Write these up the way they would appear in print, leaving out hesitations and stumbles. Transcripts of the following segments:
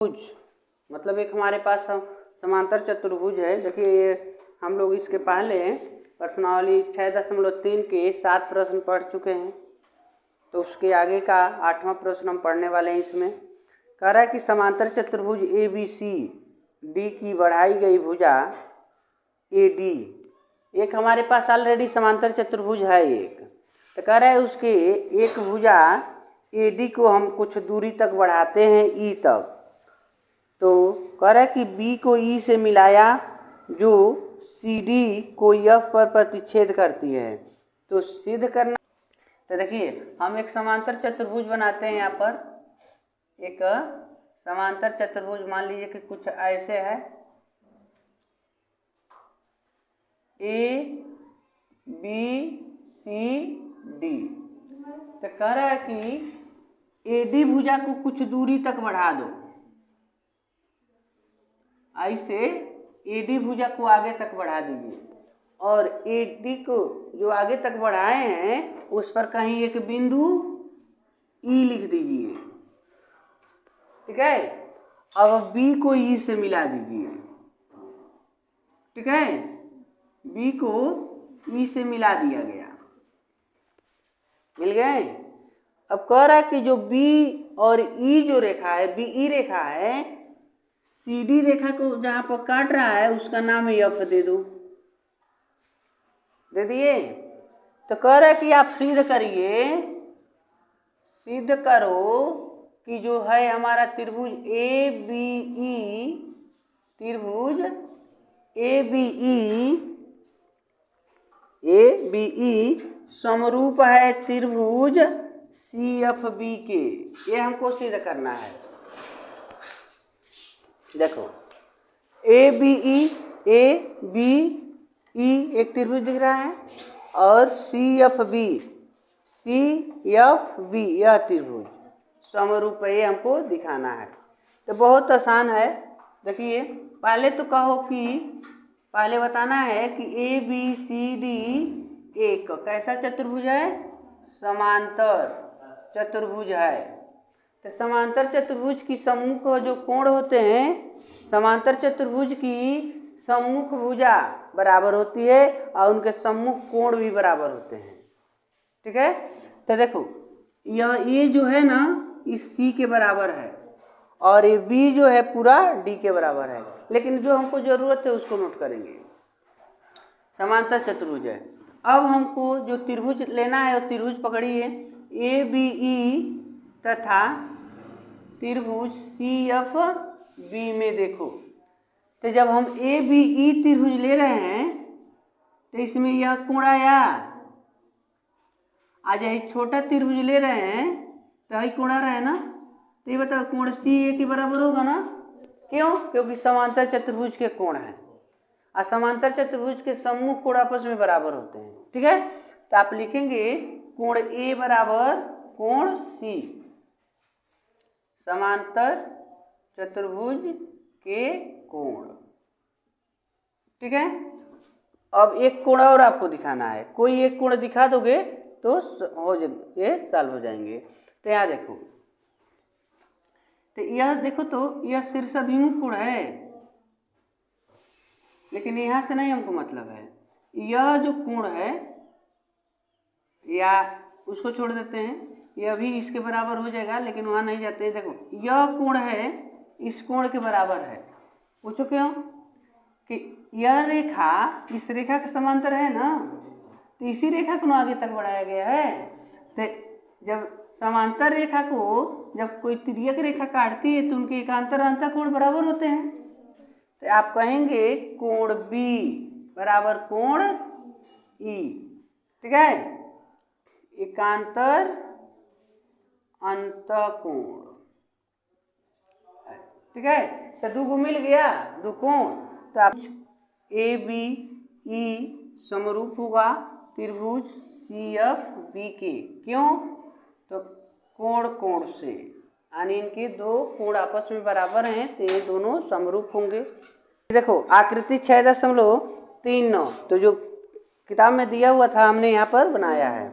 चतुर्भुज मतलब एक हमारे पास समांतर चतुर्भुज है। देखिए ये हम लोग इसके पहले प्रश्नावली 6.3 के 7 प्रश्न पढ़ चुके हैं, तो उसके आगे का 8वां प्रश्न हम पढ़ने वाले हैं। इसमें कह रहा है कि समांतर चतुर्भुज ABCD की बढ़ाई गई भुजा AD, एक हमारे पास ऑलरेडी समांतर चतुर्भुज है एक, तो कह रहा है उसके एक भुजा AD को हम कुछ दूरी तक बढ़ाते हैं E तक। तो कह रहा है कि B को E से मिलाया जो CD को F पर प्रतिच्छेद करती है। तो सिद्ध करना, तो देखिए हम एक समांतर चतुर्भुज बनाते हैं। यहाँ पर एक समांतर चतुर्भुज मान लीजिए कि कुछ ऐसे है ABCD। तो कह रहा है कि AD भुजा को कुछ दूरी तक बढ़ा दो, ऐसे AD भुजा को आगे तक बढ़ा दीजिए और AD को जो आगे तक बढ़ाए हैं उस पर कहीं एक बिंदु E लिख दीजिए। ठीक है, अब B को E से मिला दीजिए। ठीक है, B को E से मिला दिया गया, मिल गए। अब कह रहा है कि जो B और E जो रेखा है, BE रेखा है, CD रेखा को जहां पर काट रहा है उसका नाम F दे दो, दे दिए। तो कह रहा है कि आप सिद्ध करिए, सिद्ध करो कि जो है हमारा त्रिभुज ABE, त्रिभुज ABE समरूप है त्रिभुज CFB के। ये हमको सिद्ध करना है। देखो ABE एक त्रिभुज दिख रहा है और CFB यह त्रिभुज समरूप है, ये हमको दिखाना है। तो बहुत आसान है। देखिए पहले तो कहो कि पहले बताना है कि ABCD एक कैसा चतुर्भुज है, समांतर चतुर्भुज है। तो समांतर चतुर्भुज की सम्मुख जो कोण होते हैं, समांतर चतुर्भुज की सम्मुख भुजा बराबर होती है और उनके सम्मुख कोण भी बराबर होते हैं। ठीक है, तो देखो यह A जो है ना इस C के बराबर है और ये B जो है पूरा D के बराबर है, लेकिन जो हमको जरूरत है उसको नोट करेंगे। समांतर चतुर्भुज है। अब हमको जो त्रिभुज लेना है वो त्रिभुज पकड़िए ABE तथा त्रिभुज CFB में देखो। तो जब हम ABE त्रिभुज ले रहे हैं तो इसमें यह कोण आया, आज यही छोटा त्रिभुज ले रहे हैं तो यही कोण आ रहा है ना। तो ये बताओ कोण CA के बराबर होगा ना, क्यों? क्योंकि समांतर चतुर्भुज के कोण है और समांतर चतुर्भुज के सम्मुख कोण आपस में बराबर होते हैं। ठीक है, तो आप लिखेंगे कोण A बराबर कोण C, समांतर चतुर्भुज के कोण। ठीक है, अब एक कोण और आपको दिखाना है, कोई एक कोण दिखा दोगे तो ये सॉल्व हो जाएंगे। तो यहाँ देखो, तो यह देखो तो यह शीर्षाभिमुख कोण है, लेकिन यहाँ से नहीं हमको मतलब है। यह जो कोण है या उसको छोड़ देते हैं, यह भी इसके बराबर हो जाएगा, लेकिन वहाँ नहीं जाते हैं। देखो यह कोण है इस कोण के बराबर है। पूछो क्यों? कि यह रेखा इस रेखा के समांतर है ना, तो इसी रेखा को आगे तक बढ़ाया गया है। तो जब समांतर रेखा को जब कोई तिर्यक रेखा काटती है तो उनके एकांतर अंतर कोण बराबर होते हैं। तो आप कहेंगे कोण B बराबर कोण E। ठीक है, एकांतर अंतःकोण। ठीक है, तो दो को मिल गया, दो कोण। तो आप ABE समरूप होगा त्रिभुज CFB के। क्यों? तो कोण से, यानी इनके दो कोण आपस में बराबर हैं तो ये दोनों समरूप होंगे। देखो आकृति 6.39, तो जो किताब में दिया हुआ था हमने यहाँ पर बनाया है।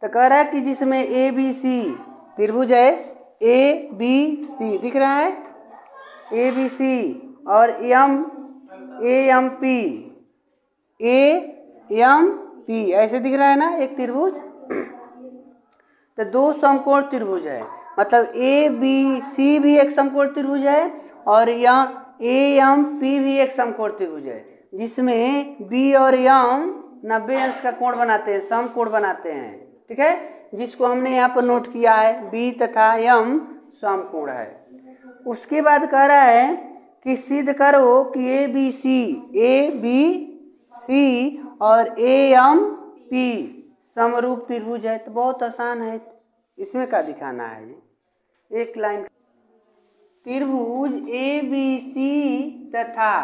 तो कह रहा है कि जिसमें ABC त्रिभुज है, ABC दिख रहा है, ABC और AMP, AMP ऐसे दिख रहा है ना एक त्रिभुज। तो दो समकोण त्रिभुज है, मतलब ABC भी एक समकोण त्रिभुज है और यहाँ AMP भी एक समकोण त्रिभुज है, जिसमें B और M 90 अंश का कोण बनाते हैं, समकोण बनाते हैं। ठीक है, जिसको हमने यहाँ पर नोट किया है, B तथा M समकोण है। उसके बाद कह रहा है कि सिद्ध करो कि ABC और AMP समरूप त्रिभुज है। तो बहुत आसान है, इसमें क्या दिखाना है, एक लाइन। त्रिभुज ABC तथा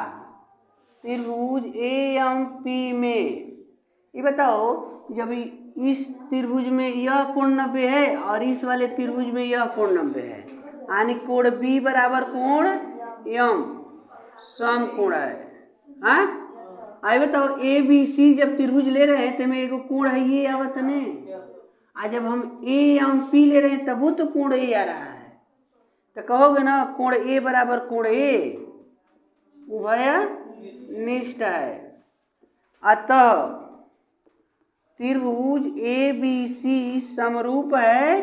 त्रिभुज AMP में, ये बताओ, जब इस त्रिभुज में यह कोण 90 है और इस वाले त्रिभुज में यह कोण 90 है, यानी कोण B बराबर कोण M समकोण है। हाँ, आई बताओ ABC जब त्रिभुज ले रहे हैं तो में एगो कोण है ये आवत ने, आज जब हम AMP ले रहे हैं तब वो तो कोण A आ रहा है। तो कहोगे ना कोण A बराबर कोण A उभयनिष्ठ है। अतः त्रिभुज ABC समरूप है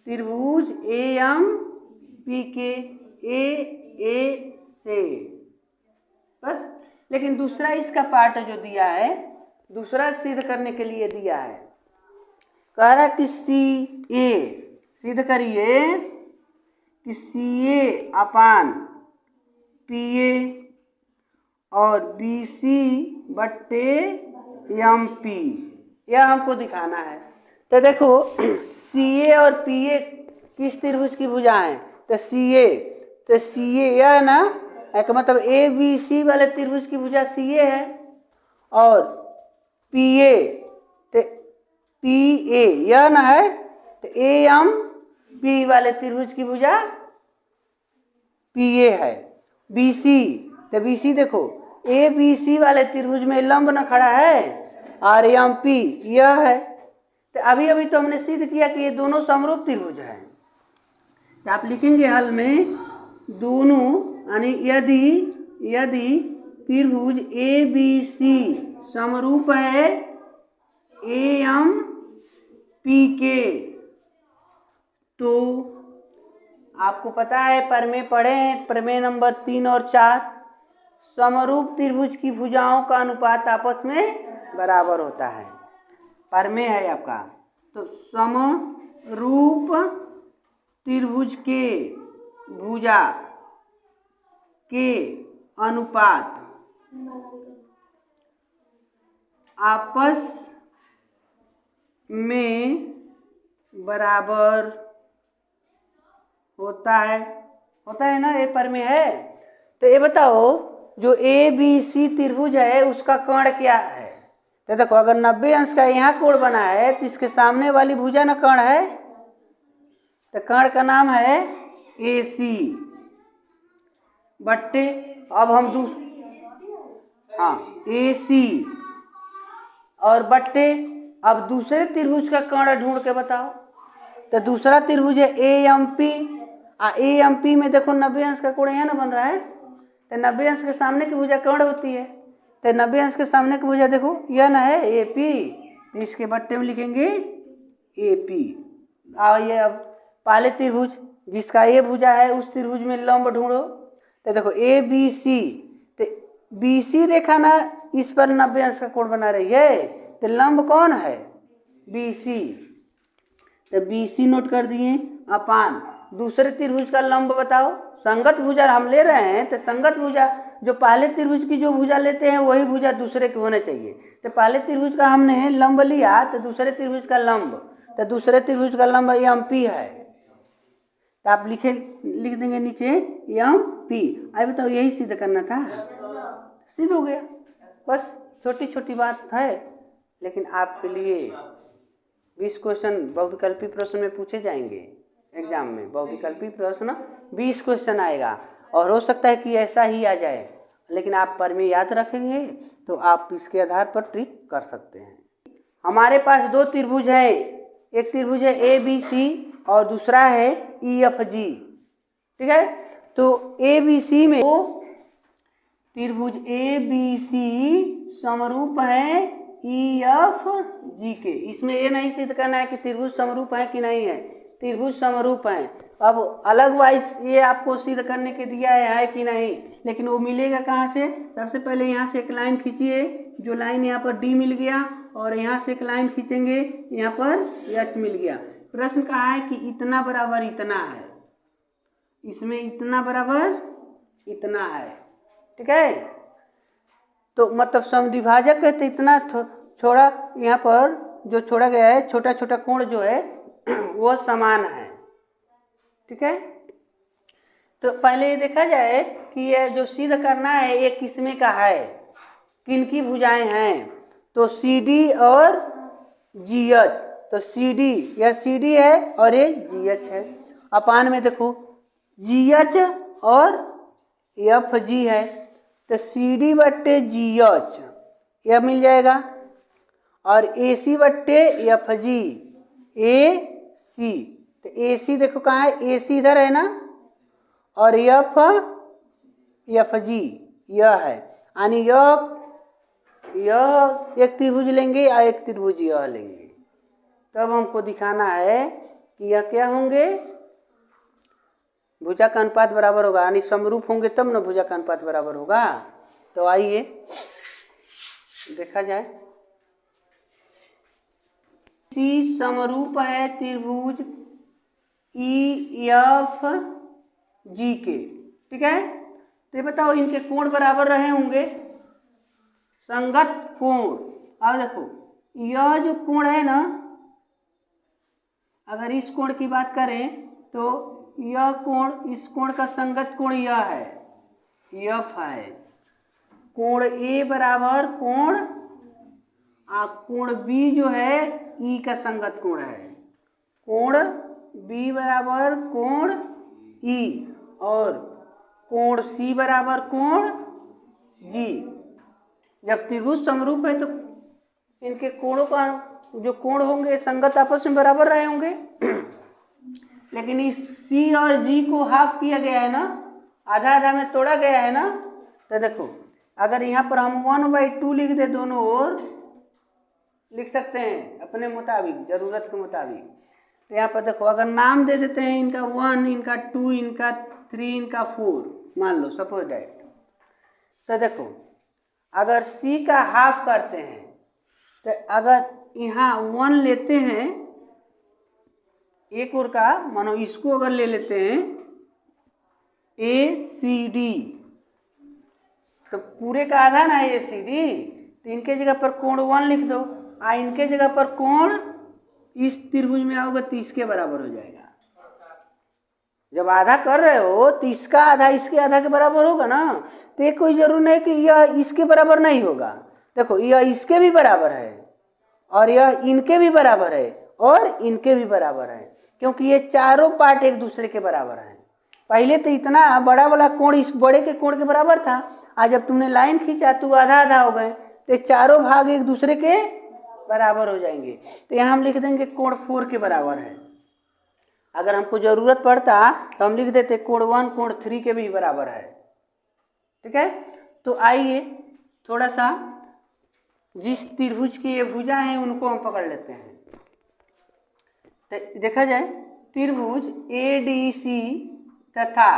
त्रिभुज AMP के AA से। बस, लेकिन दूसरा इसका पार्ट जो दिया है, दूसरा सिद्ध करने के लिए दिया है, कह रहा कि CA, सिद्ध करिए कि CA अपान PA और BC बट्टे MP, यह हमको दिखाना है। तो देखो CA और PA किस त्रिभुज की भुजा है, तो CA यह ना एक, मतलब ABC वाले त्रिभुज की भुजा CA है और PA तो PA यह ना है, तो AMP वाले त्रिभुज की भुजा PA है। BC तो BC देखो ABC वाले त्रिभुज में लंब न खड़ा है और MP यह है। तो अभी तो हमने सिद्ध किया कि ये दोनों समरूप त्रिभुज है। तो आप लिखेंगे हल में दोनों, यानी यदि त्रिभुज ABC समरूप है AMP के, तो आपको पता है प्रमेय पढ़े हैं, प्रमेय नंबर 3 और 4, समरूप त्रिभुज की भुजाओं का अनुपात आपस में बराबर होता है। प्रमेय है आपका, तो समरूप त्रिभुज के भुजा के अनुपात आपस में बराबर होता है ना, ये प्रमेय है। तो ये बताओ जो ABC त्रिभुज है उसका कोण क्या है। तो देखो अगर 90 अंश का यहाँ कोण बना है तो इसके सामने वाली भुजा ना कोण है, तो कोण का नाम है AC बट्टे, अब हम AC और बट्टे, अब दूसरे त्रिभुज का कोण ढूंढ के बताओ। तो दूसरा त्रिभुज है AMP, AMP में देखो 90 अंश का कोण यहाँ ना बन रहा है, तो 90 अंश के सामने की भुजा कोण होती है, तो 90 अंश के सामने की भुजा देखो यह ना है AP, तो इसके बट्टे में लिखेंगे AP। आइए अब पहले त्रिभुज जिसका ये भुजा है उस त्रिभुज में लंब ढूंढो। तो देखो ABC, तो BC रेखा ना इस पर 90 अंश का कोण बना रही है, तो लंब कौन है BC, तो BC नोट कर दिए अपान दूसरे त्रिभुज का लंब बताओ। संगत भुजा हम ले रहे हैं, तो संगत भुजा जो पहले त्रिभुज की जो भुजा लेते हैं वही भुजा दूसरे के होने चाहिए। तो पहले त्रिभुज का हमने लंब लिया, तो दूसरे त्रिभुज का लंब, तो दूसरे त्रिभुज का लंब MP है, तो आप लिख देंगे नीचे MP। अब बताओ यही सिद्ध करना था, सिद्ध हो गया। बस छोटी छोटी बात है, लेकिन आपके लिए 20 क्वेश्चन बहुविकल्पी प्रश्न में पूछे जाएंगे एग्जाम में। बहुविकल्पी प्रश्न 20 क्वेश्चन आएगा और हो सकता है कि ऐसा ही आ जाए, लेकिन आप प्रमेय याद रखेंगे तो आप इसके आधार पर ट्रिक कर सकते हैं। हमारे पास दो त्रिभुज है, एक त्रिभुज है ABC और दूसरा है EFG। ठीक है, तो ए बी सी में तो त्रिभुज ए बी सी समरूप है ई एफ जी के। इसमें ये नहीं सिद्ध करना है कि त्रिभुज समरूप है कि नहीं है, त्रिभुज समरूप है। अब अलग वाइज ये आपको सिद्ध करने के दिया है कि नहीं, लेकिन वो मिलेगा कहाँ से? सबसे पहले यहाँ से एक लाइन खींचिए, जो लाइन यहाँ पर डी मिल गया, और यहाँ से एक लाइन खींचेंगे, यहाँ पर एच मिल गया। प्रश्न कहा है कि इतना बराबर इतना है, इसमें इतना बराबर इतना है, ठीक है। तो मतलब समद्विभाजक है तो इतना छोड़ा, यहाँ पर जो छोड़ा गया है छोटा छोटा कोण जो है वो समान है, ठीक है। तो पहले ये देखा जाए कि ये जो सिद्ध करना है ये किसमें का है, किनकी भुजाएं हैं। तो सी डी और जी एच, तो सी डी या सी डी है और ये जी एच है। अपान में देखो जी एच और एफ जी है, तो सी डी बट्टे जी एच यह मिल जाएगा, और ए सी बट्टे एफ जी ए सी। तो ए सी देखो कहाँ है, ए सी इधर है ना, और एफ जी यह है, यानी यह एक त्रिभुज लेंगे या एक त्रिभुज यह लेंगे, तब हमको दिखाना है कि यह क्या होंगे, भुजा का अनुपात बराबर होगा, यानी समरूप होंगे तब ना भुजा का अनुपात बराबर होगा। तो आइए देखा जाए, सी समरूप है त्रिभुज ई एफ जी के, ठीक है। तो ये बताओ इनके कोण बराबर रहे होंगे, संगत कोण। अब देखो यह जो कोण है ना, अगर इस कोण की बात करें तो यह कोण, इस कोण का संगत कोण यह है, एफ है। कोण ए बराबर कोण कोण बी जो है ई का संगत कोण है, कोण बी बराबर कोण ई, और कोण सी बराबर कोण जी। जब त्रिभुज समरूप है तो इनके कोणों का जो कोण होंगे संगत आपस में बराबर रहे होंगे। लेकिन इस सी और जी को हाफ किया गया है ना, आधा आधा में तोड़ा गया है ना। तो देखो अगर यहाँ पर हम 1/2 लिख दे, दोनों ओर लिख सकते हैं अपने मुताबिक, जरूरत के मुताबिक। तो यहाँ पर देखो अगर नाम दे देते हैं, इनका 1, इनका 2, इनका 3, इनका 4, मान लो सपोज दैट। तो देखो अगर C का हाफ करते हैं, तो अगर यहाँ 1 लेते हैं एक ओर का, मानो इसको अगर ले लेते हैं ACD, तो पूरे का आधा ना ACD, तो इनके जगह पर कोण 1 लिख दो, इनके जगह पर कोण इस त्रिभुज में आओगे तो इसके बराबर हो जाएगा। जब आधा कर रहे हो तो इसका आधा इसके आधा के बराबर होगा ना। तो ये कोई जरूर नहीं कि यह इसके बराबर नहीं होगा। देखो यह इसके भी बराबर है, और यह इनके भी बराबर है, और इनके भी बराबर है, क्योंकि ये चारों पार्ट एक दूसरे के बराबर हैं। पहले तो इतना बड़ा वाला कोण इस बड़े के कोण के बराबर था, आज जब तुमने लाइन खींचा तो आधा आधा हो गए, तो चारों भाग एक दूसरे के बराबर हो जाएंगे। तो यहाँ हम लिख देंगे कोण 4 के बराबर है। अगर हमको जरूरत पड़ता तो हम लिख देते कोण 1 कोण 3 के भी बराबर है, ठीक है। तो आइए थोड़ा सा जिस त्रिभुज की ये भुजा है उनको हम पकड़ लेते हैं। तो देखा जाए त्रिभुज ADC तथा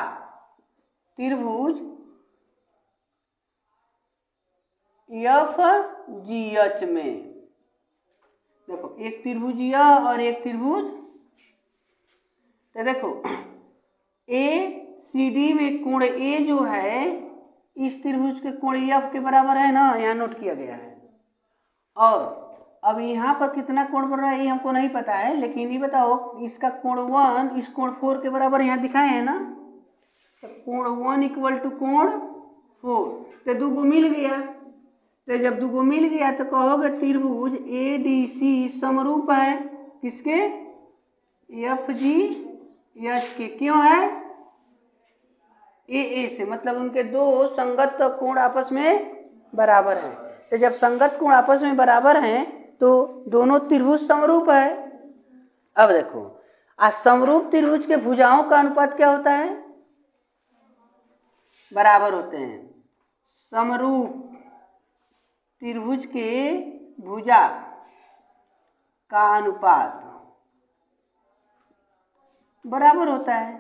त्रिभुज FGH में, देखो एक त्रिभुज यह और एक त्रिभुज, तो देखो ACD में कोण A जो है इस त्रिभुज के कोण F के बराबर है ना, यहाँ नोट किया गया है। और अब यहाँ पर कितना कोण बन रहा है ये हमको नहीं पता है, लेकिन ये बताओ इसका कोण 1 इस कोण 4 के बराबर यहाँ दिखाए हैं ना। तो कोण 1 इक्वल टू कोण 4, तो 2 को मिल गया। तो जब 2 को मिल गया तो कहोगे त्रिभुज ADC समरूप है किसके, FGH के। क्यों है, AA से, मतलब उनके दो संगत कोण आपस में बराबर हैं। तो जब संगत कोण आपस में बराबर हैं तो दोनों त्रिभुज समरूप है। अब देखो आज समरूप त्रिभुज के भुजाओं का अनुपात क्या होता है, बराबर होते हैं। समरूप त्रिभुज के भुजा का अनुपात बराबर होता है।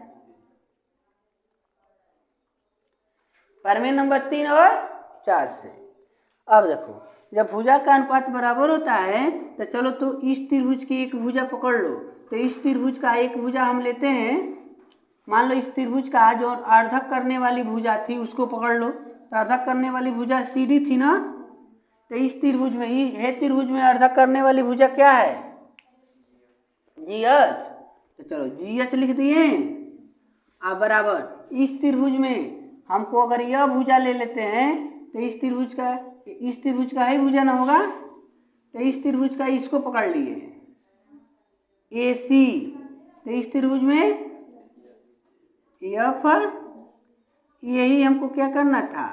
प्रमेय नंबर 3 और 4 से। अब देखो, जब भुजा का अनुपात बराबर होता है तो चलो तो इस त्रिभुज की एक भुजा पकड़ लो। तो इस त्रिभुज का एक भुजा हम लेते हैं, मान लो इस त्रिभुज का जो अर्धक करने वाली भुजा थी उसको पकड़ लो। तो अर्धक करने वाली भुजा CD थी ना, तो इस त्रिभुज में ही है, त्रिभुज में अर्धक करने वाली भुजा क्या है? GH। तो चलो GH लिख दिए। अब बराबर इस त्रिभुज में हमको अगर यह भुजा ले लेते हैं तो इस त्रिभुज का ही भुजा ना होगा, तो इस त्रिभुज का इसको पकड़ लिए AC। तो इस त्रिभुज में F, यही हमको क्या करना था?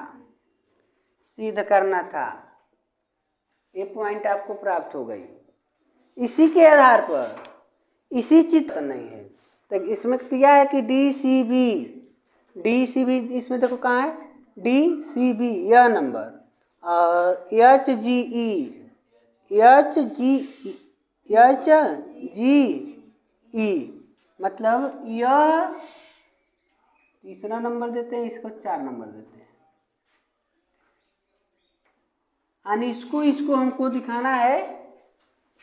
सिद्ध करना था। ये पॉइंट आपको प्राप्त हो गई। इसी के आधार पर इसी चित्र नहीं है तो इसमें दिया है कि DCB इसमें देखो कहाँ है? DCB यह नंबर, और HGE मतलब यह तीसरा नंबर देते हैं, इसको 4 नंबर देते हैं। यानी इसको हमको दिखाना है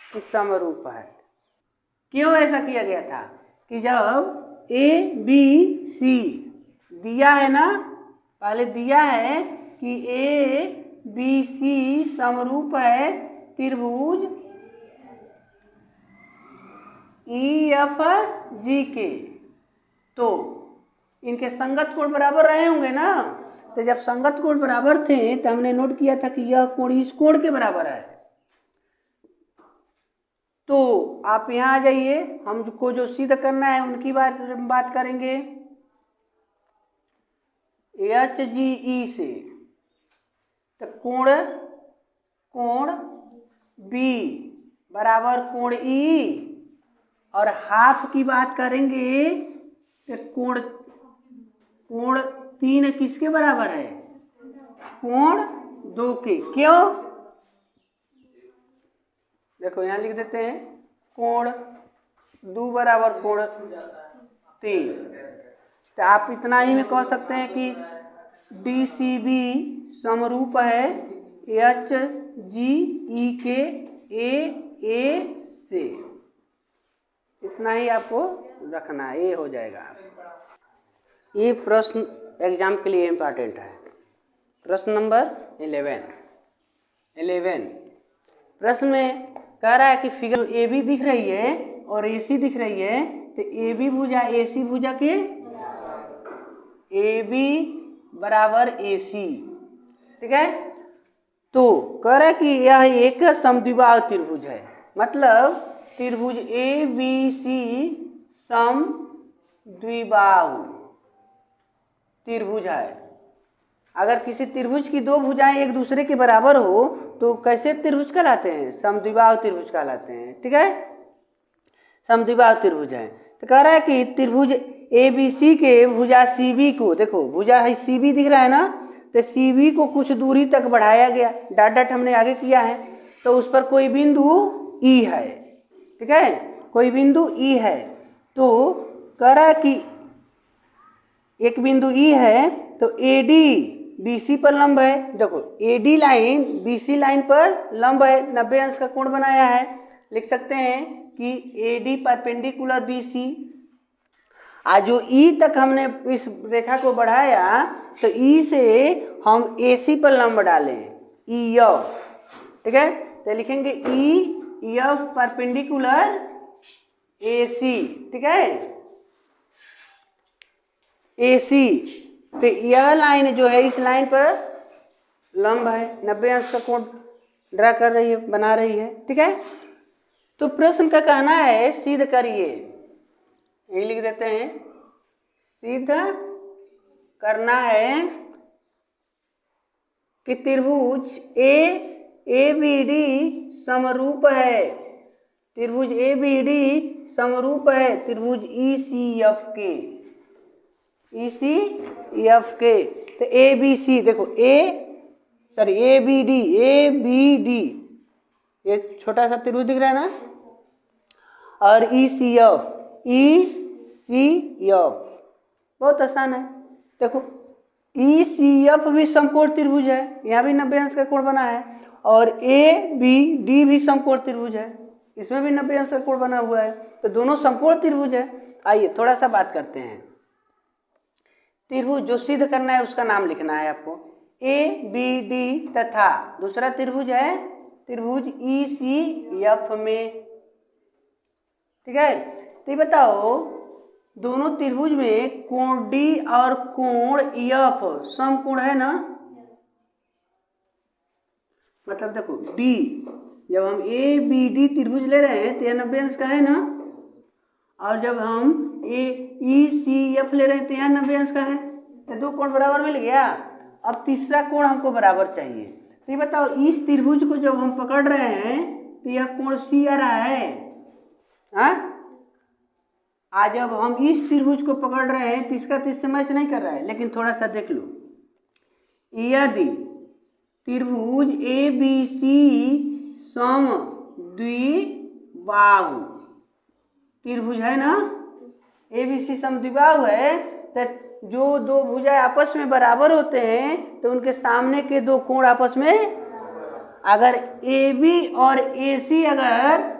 कि समरूप है। क्यों ऐसा किया गया था कि जब ABC दिया है ना, पहले दिया है कि ABC समरूप है त्रिभुज EFG के, तो इनके संगत कोण बराबर रहे होंगे ना। तो जब संगत कोण बराबर थे तो हमने नोट किया था कि यह कोण इस कोण के बराबर है। तो आप यहाँ आ जाइए, हमको जो सिद्ध करना है उनकी बात करेंगे। HGE से तो कोण B बराबर कोण E, और हाफ की बात करेंगे तो कोण 3 किसके बराबर है? कोण 2 के। क्यों? देखो यहाँ लिख देते हैं, कोण 2 बराबर कोण 3। तो आप इतना ही में कह सकते हैं कि DCB समरूप है HGE के AA से। इतना ही आपको रखना है, ये हो जाएगा। ये प्रश्न एग्जाम के लिए इम्पोर्टेंट है। प्रश्न नंबर 11 प्रश्न में कह रहा है कि फिगर AB दिख रही है और AC दिख रही है, तो AB भुजा AC भुजा के AB बराबर AC, ठीक है। तो कह रहा है कि यह एक समद्विबाहु त्रिभुज है, मतलब त्रिभुज ABC समद्विबाहु त्रिभुज है। अगर किसी त्रिभुज की 2 भुजाएं एक दूसरे के बराबर हो तो कैसे त्रिभुज कहलाते हैं? समद्विबाहु त्रिभुज कहलाते हैं, ठीक है। समद्विबाहु त्रिभुज है। तो कह रहा है कि त्रिभुज ABC के भुजा CB को, देखो भुजा है CB दिख रहा है ना, तो CB को कुछ दूरी तक बढ़ाया गया, डॉट हमने आगे किया है, तो उस पर कोई बिंदु E है, ठीक है, कोई बिंदु E है। तो कह रहा है कि एक बिंदु E है, तो AD BC पर लंब है। देखो AD लाइन BC लाइन पर लंब है, 90 अंश का कोण बनाया है। लिख सकते हैं कि AD परपेंडिकुलर BC। आज जो E तक हमने इस रेखा को बढ़ाया, तो E से हम AC पर लंब डालें, EF, ठीक है। तो लिखेंगे EF परपेंडिकुलर AC, ठीक है, AC। तो यह लाइन जो है इस लाइन पर लंब है, 90 अंश का कोण ड्रा कर रही है, बना रही है, ठीक है। तो प्रश्न का कहना है सिद्ध करिए, यही लिख देते हैं, सिद्ध करना है कि त्रिभुज ABD समरूप है, त्रिभुज ABD समरूप है त्रिभुज ECF के। ECF के। तो ABC देखो ABD ये छोटा सा त्रिभुज दिख रहा है ना, और ECF बहुत आसान है। देखो ECF भी समकोण त्रिभुज है, यहाँ भी 90 अंश का कोण बना है, और ABD भी समकोण त्रिभुज है, इसमें भी 90 अंश का कोण बना हुआ है, तो दोनों समकोण त्रिभुज है। आइए थोड़ा सा बात करते हैं। त्रिभुज जो सिद्ध करना है उसका नाम लिखना है आपको। ABD तथा दूसरा त्रिभुज है त्रिभुज ECF में, ठीक है। तो ये बताओ दोनों त्रिभुज में कोण D और कोण EF समकोण है ना। मतलब देखो D जब हम ABD त्रिभुज ले रहे हैं तो यह 90 अंश का है ना, और जब हम ECF ले रहे हैं तो यहाँ 90 अंश का है, तो दो कोण बराबर मिल गया। अब तीसरा कोण हमको बराबर चाहिए। तो ये बताओ इस त्रिभुज को जब हम पकड़ रहे हैं तो यह कोण C आ रहा है, हाँ। आज जब हम इस त्रिभुज को पकड़ रहे हैं तो इसका तो इससे मैच नहीं कर रहा है, लेकिन थोड़ा सा देख लो। यदि त्रिभुज ABC समद्विबाहु त्रिभुज है ना, ABC समद्विबाहु है, तो जो दो भुजा आपस में बराबर होते हैं तो उनके सामने के दो कोण आपस में, अगर AB और AC अगर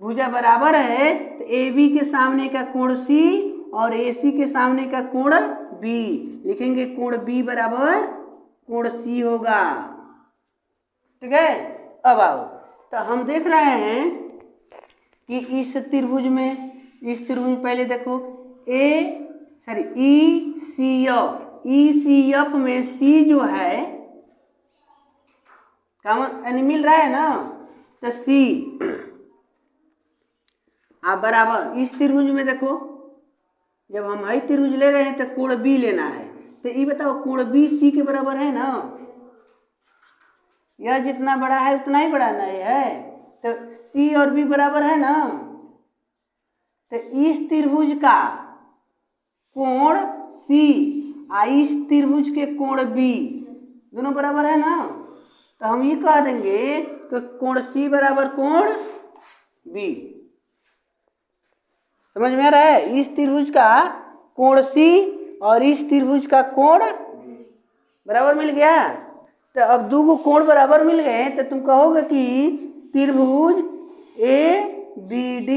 भुजा बराबर है तो AB के सामने का कोण C और AC के सामने का कोण B, लिखेंगे कोण B बराबर कोण C होगा, ठीक है। अब आओ तो हम देख रहे हैं कि इस त्रिभुज में पहले देखो ECF में C जो है कॉमन मिल रहा है ना, तो C आप बराबर इस त्रिभुज में देखो जब हम हाई त्रिभुज ले रहे हैं तो कोण B लेना है। तो ये बताओ कोण B C के बराबर है ना, यह जितना बड़ा है उतना ही बड़ा नहीं है, तो C और B बराबर है ना। तो इस त्रिभुज का कोण C और इस त्रिभुज के कोण B दोनों बराबर है ना, तो हम ये कह देंगे कि कोण C बराबर कोण B। समझ में आ रहा है? इस त्रिभुज का कोण C और इस त्रिभुज का कोण बराबर मिल गया। तो अब दो कोण बराबर मिल गए तो तुम कहोगे कि त्रिभुज ABD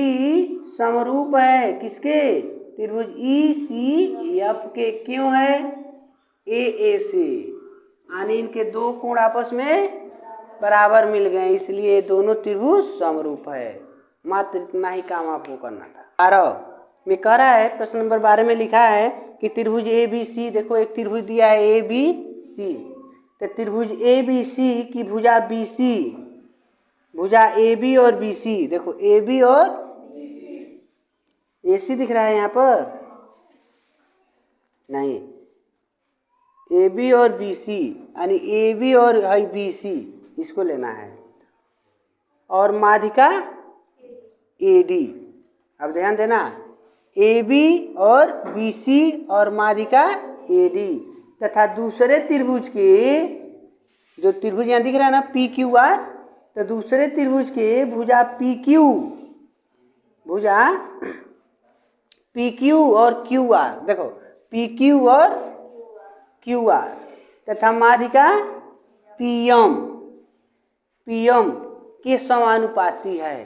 समरूप है किसके, त्रिभुज ECF के। क्यों है? AA से, यानी इनके दो कोण आपस में बराबर मिल गए, इसलिए दोनों त्रिभुज समरूप है। मात्र इतना ही काम आपको करना था। 12 में कह रहा है, प्रश्न नंबर 12 में लिखा है कि त्रिभुज ABC, देखो एक त्रिभुज दिया है ABC, तो त्रिभुज ABC की भुजा BC, भुजा AB और BC, देखो AB और AC दिख रहा है यहाँ पर, नहीं AB और BC, यानी AB और BC इसको लेना है, और माध्यिका AD। अब ध्यान देना, AB और BC और माध्यिका AD तथा दूसरे त्रिभुज के, जो त्रिभुज यहाँ दिख रहा है ना PQR, तो दूसरे त्रिभुज के भुजा PQ और QR, देखो PQ और QR तथा माध्यिका PM के समानुपाती है।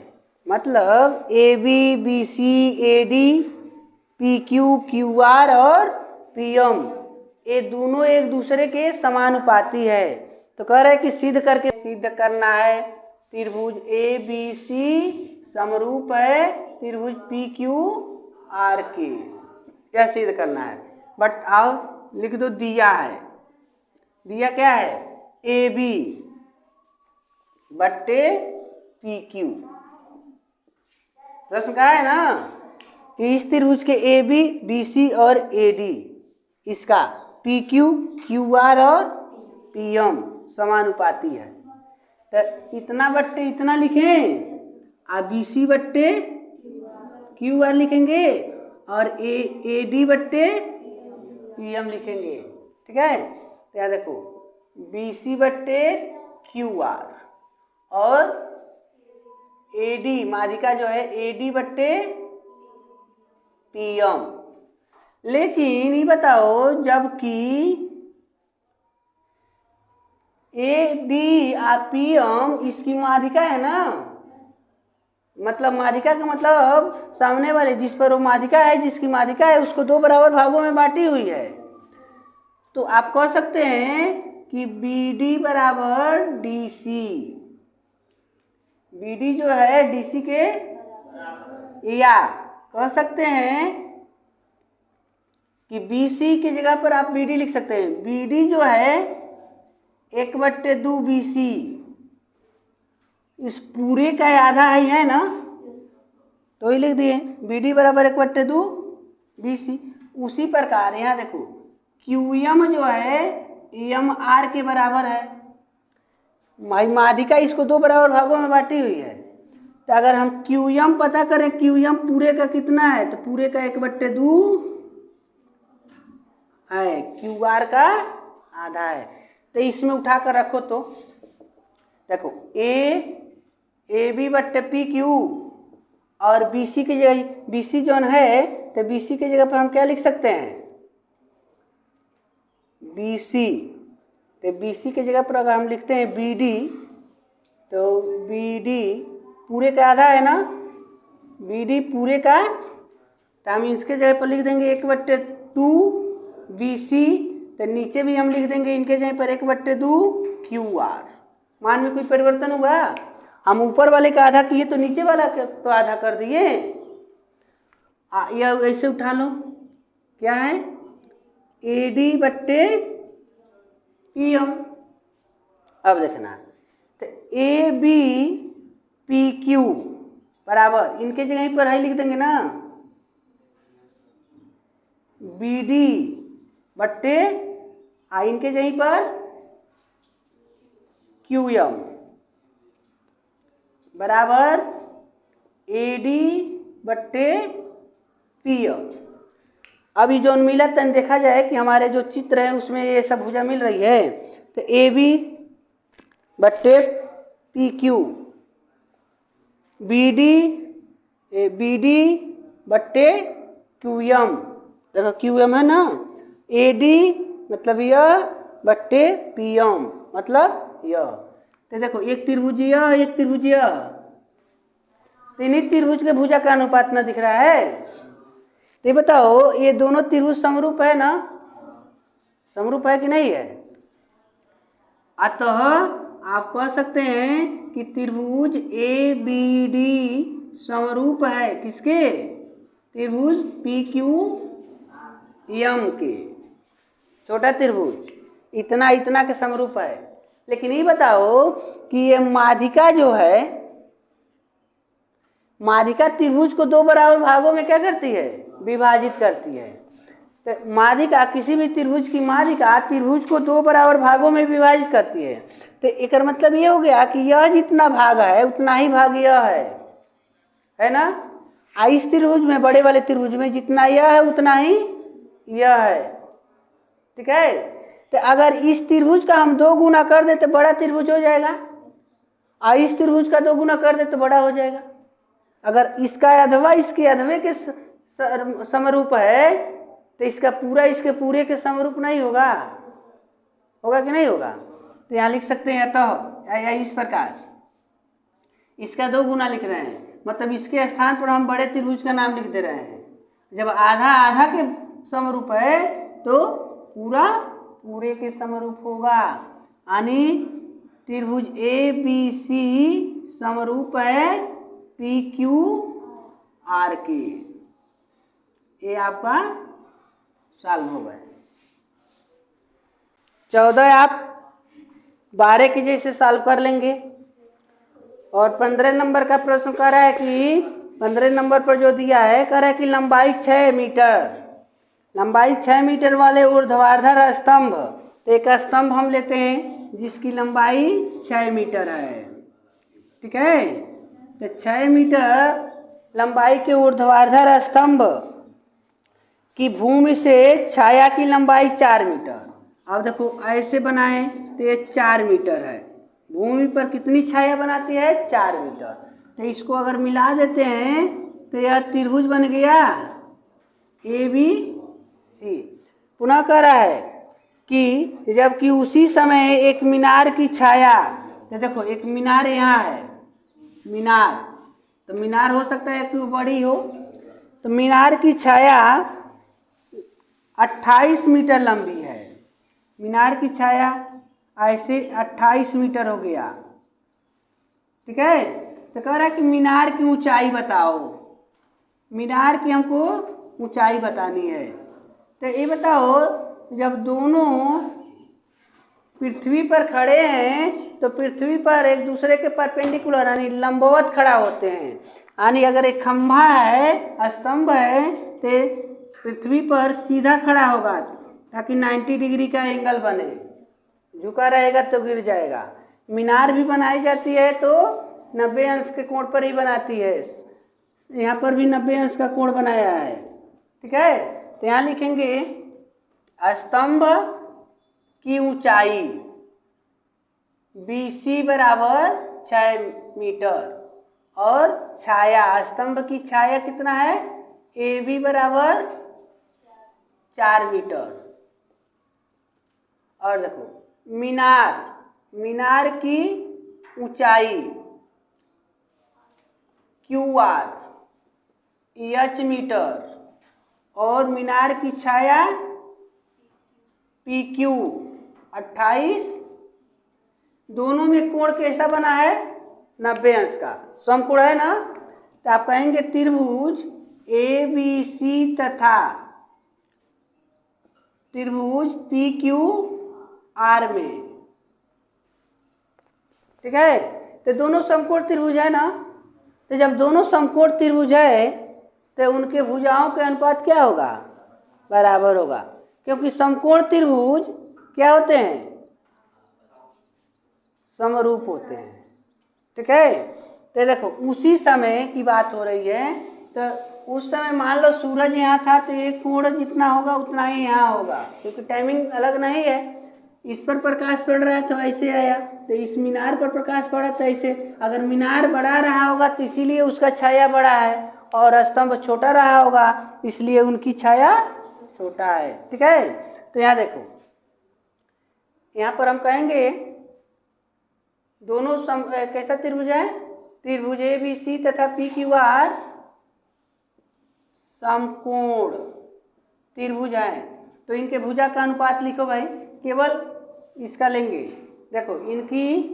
मतलब AB BC AD PQ QR और PM ये दोनों एक दूसरे के समानुपाती है। तो कह रहे हैं कि सिद्ध करना है त्रिभुज ABC समरूप है त्रिभुज PQR के, यह सिद्ध करना है। बट आओ लिख दो, दिया क्या है, AB बट्टे PQ। प्रश्न कहा है ना कि इस त्रिभुज के AB BC और AD इसका PQ QR और PM समानुपाती है। तो इतना बट्टे इतना लिखें, और BC बट्टे QR लिखेंगे, और AD बट्टे PM लिखेंगे, ठीक है। तो यहाँ देखो BC बट्टे QR और AD माध्यिका जो है AD बट्टे PM। लेकिन ये बताओ जबकि AD और PM इसकी माध्यिका है ना, मतलब माध्यिका का मतलब सामने वाले जिस पर वो माध्यिका है, जिसकी माध्यिका है उसको दो बराबर भागों में बांटी हुई है। तो आप कह सकते हैं कि BD बराबर DC, BD जो है DC के, या कह सकते हैं कि BC की जगह पर आप BD लिख सकते हैं। BD जो है 1/2 BC, इस पूरे का आधा है ना, तो ही लिख दिए BD बराबर 1/2 BC। उसी प्रकार यहाँ देखो QM जो है EMR के बराबर है। माध्यिका इसको दो बराबर भागों में बांटी हुई है। तो अगर हम QM पता करें, QM पूरे का कितना है, तो पूरे का 1/2 है, QR का आधा है। तो इसमें उठा कर रखो तो देखो AB बट्टे PQ और BC की जगह BC जो है, तो BC की जगह पर हम क्या लिख सकते हैं BC। तो BC की जगह पर अगर हम लिखते हैं BD, तो BD पूरे का आधा है ना, BD पूरे का, तो हम इसके जगह पर लिख देंगे 1/2 BC। तो नीचे भी हम लिख देंगे इनके जगह पर 1/2 QR। मान में कोई परिवर्तन हुआ, हम ऊपर वाले का आधा किए तो नीचे वाला तो आधा कर दिए। या ऐसे उठा लो, क्या है AD बट्टे PM। अब देखना, तो AB PQ बराबर इनके जगह पर है लिख देंगे ना BD बट्टे इनके जगह पर QM बराबर AD बट्टे PM। अभी जो मिला तन देखा जाए कि हमारे जो चित्र है उसमें ये सब भुजा मिल रही है। तो AB बट्टे PQ, BD बट्टे QM, देखो QM है ना, AD मतलब यह बट्टे PM मतलब यह। तो देखो एक त्रिभुज यह, एक त्रिभुज यह, तो इन्हीं त्रिभुज के भुजा का अनुपात ना दिख रहा है। तो बताओ ये दोनों त्रिभुज समरूप है ना, समरूप है कि नहीं है। अतः आप कह सकते हैं कि त्रिभुज ABD समरूप है किसके, त्रिभुज PQM के, छोटा त्रिभुज इतना इतना के समरूप है। लेकिन ये बताओ कि ये माध्यिका जो है, माध्यिका त्रिभुज को दो बराबर भागों में क्या करती है, विभाजित करती है। तो माध्यिका किसी भी त्रिभुज की माध्यिका त्रिभुज को दो बराबर भागों में विभाजित करती है। तो एक मतलब ये हो गया कि यह जितना भाग है उतना ही भाग यह है ना। इस त्रिभुज में, बड़े वाले त्रिभुज में जितना यह है उतना ही यह है, ठीक है। तो अगर इस त्रिभुज का हम 2 गुना कर दे तो बड़ा त्रिभुज हो जाएगा, और इस त्रिभुज का 2 गुना कर दे तो बड़ा हो जाएगा। अगर इसका अधवा इसके अधवे के समरूप है तो इसका पूरा इसके पूरे के समरूप नहीं होगा, होगा कि नहीं होगा। तो यहाँ लिख सकते हैं तो या इस प्रकार इसका 2 गुना लिख रहे हैं, मतलब इसके स्थान पर हम बड़े त्रिभुज का नाम लिख दे रहे हैं। जब आधा आधा के समरूप है तो पूरा पूरे के समरूप होगा, यानी त्रिभुज ABC समरूप है PQR के। ये आपका सॉल्व हो गया। 14 आप 12 के जैसे सॉल्व कर लेंगे। और 15 नंबर का प्रश्न कह रहा है कि 15 नंबर पर जो दिया है कह रहा है कि लंबाई 6 मीटर, लंबाई 6 मीटर वाले ऊर्ध्वाधर स्तंभ। तो एक स्तंभ हम लेते हैं जिसकी लंबाई 6 मीटर है, ठीक है। तो 6 मीटर लंबाई के ऊर्ध्वाधर स्तंभ कि भूमि से छाया की लंबाई 4 मीटर। अब देखो ऐसे बनाए तो ये 4 मीटर है, भूमि पर कितनी छाया बनाती है 4 मीटर। तो इसको अगर मिला देते हैं तो यह त्रिभुज बन गया ABC। पुनः कह रहा है कि जबकि उसी समय एक मीनार की छाया, तो देखो एक मीनार यहाँ है, मीनार, तो मीनार हो सकता है कि वो बड़ी हो, तो मीनार की छाया 28 मीटर लंबी है। मीनार की छाया ऐसे 28 मीटर हो गया, ठीक है। तो कह रहा है कि मीनार की ऊंचाई बताओ, मीनार की हमको ऊंचाई बतानी है। तो ये बताओ जब दोनों पृथ्वी पर खड़े हैं तो पृथ्वी पर एक दूसरे के परपेंडिकुलर यानी लंबवत खड़ा होते हैं, यानी अगर एक खंभा है, स्तंभ है, तो पृथ्वी पर सीधा खड़ा होगा ताकि 90 डिग्री का एंगल बने, झुका रहेगा तो गिर जाएगा। मीनार भी बनाई जाती है तो 90 अंश के कोण पर ही बनाती है, यहाँ पर भी 90 अंश का कोण बनाया है, ठीक है। तो यहाँ लिखेंगे स्तंभ की ऊंचाई BC बराबर 6 मीटर और छाया, स्तंभ की छाया कितना है AB बराबर 4 मीटर। और देखो मीनार, मीनार की ऊंचाई QR H मीटर और मीनार की छाया PQ 28, दोनों में कोण कैसा बना है 90 अंश का, समकोण है ना। तो आप कहेंगे त्रिभुज ABC तथा त्रिभुज PQR में, ठीक है। तो दोनों समकोण त्रिभुज है ना, तो जब दोनों समकोण त्रिभुज है तो उनके भुजाओं के अनुपात क्या होगा बराबर होगा, क्योंकि समकोण त्रिभुज क्या होते हैं समरूप होते हैं, ठीक है। तो देखो उसी समय की बात हो रही है, तो उस समय मान लो सूरज यहाँ था तो एक कोण जितना होगा उतना ही यहाँ होगा, क्योंकि टाइमिंग अलग नहीं है। इस पर प्रकाश पड़ रहा है तो ऐसे आया, तो इस मीनार पर प्रकाश पड़ा तो ऐसे। अगर मीनार बढ़ा रहा होगा तो इसीलिए उसका छाया बड़ा है, और स्तंभ छोटा रहा होगा इसलिए उनकी छाया छोटा है, ठीक है। तो यहाँ देखो, यहाँ पर हम कहेंगे दोनों कैसा त्रिभुज है, त्रिभुज ABC तथा PQR समकोण त्रिभुज है। तो इनके भुजा का अनुपात लिखो भाई, केवल इसका लेंगे। देखो इनकी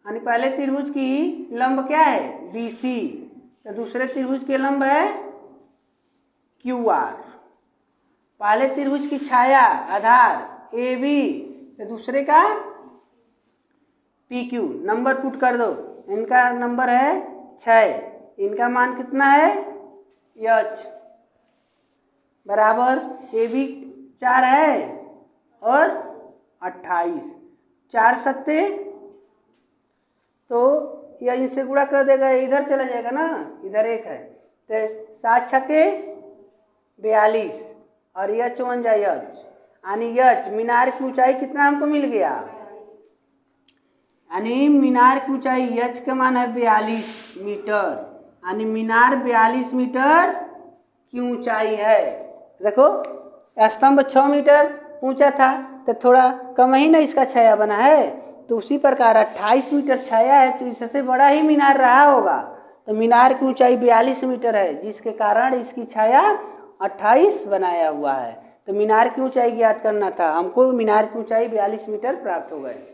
यानी पहले त्रिभुज की लंब क्या है BC, तो दूसरे त्रिभुज के लंब है QR। पहले त्रिभुज की छाया आधार AB, तो दूसरे का PQ। नंबर पुट कर दो, इनका नंबर है 6, इनका मान कितना है H बराबर AB 4 है और 28, 4 सत्ते, तो यह इनसे गुणा कर देगा, इधर चला जाएगा ना, इधर 1 है, तो 7 छक्के 42 और यह 54 H, यानी H मीनार की ऊंचाई कितना हमको मिल गया, यानी मीनार की ऊंचाई H का मान है 42 मीटर, यानी मीनार 42 मीटर की ऊंचाई है। देखो स्तंभ 6 मीटर ऊंचा था तो थोड़ा कम ही ना इसका छाया बना है, तो उसी प्रकार 28 मीटर छाया है तो इससे बड़ा ही मीनार रहा होगा। तो मीनार की ऊंचाई 42 मीटर है, जिसके कारण इसकी छाया 28 बनाया हुआ है। तो मीनार की ऊंचाई ज्ञात करना था हमको, मीनार की ऊंचाई 42 मीटर प्राप्त हो गए।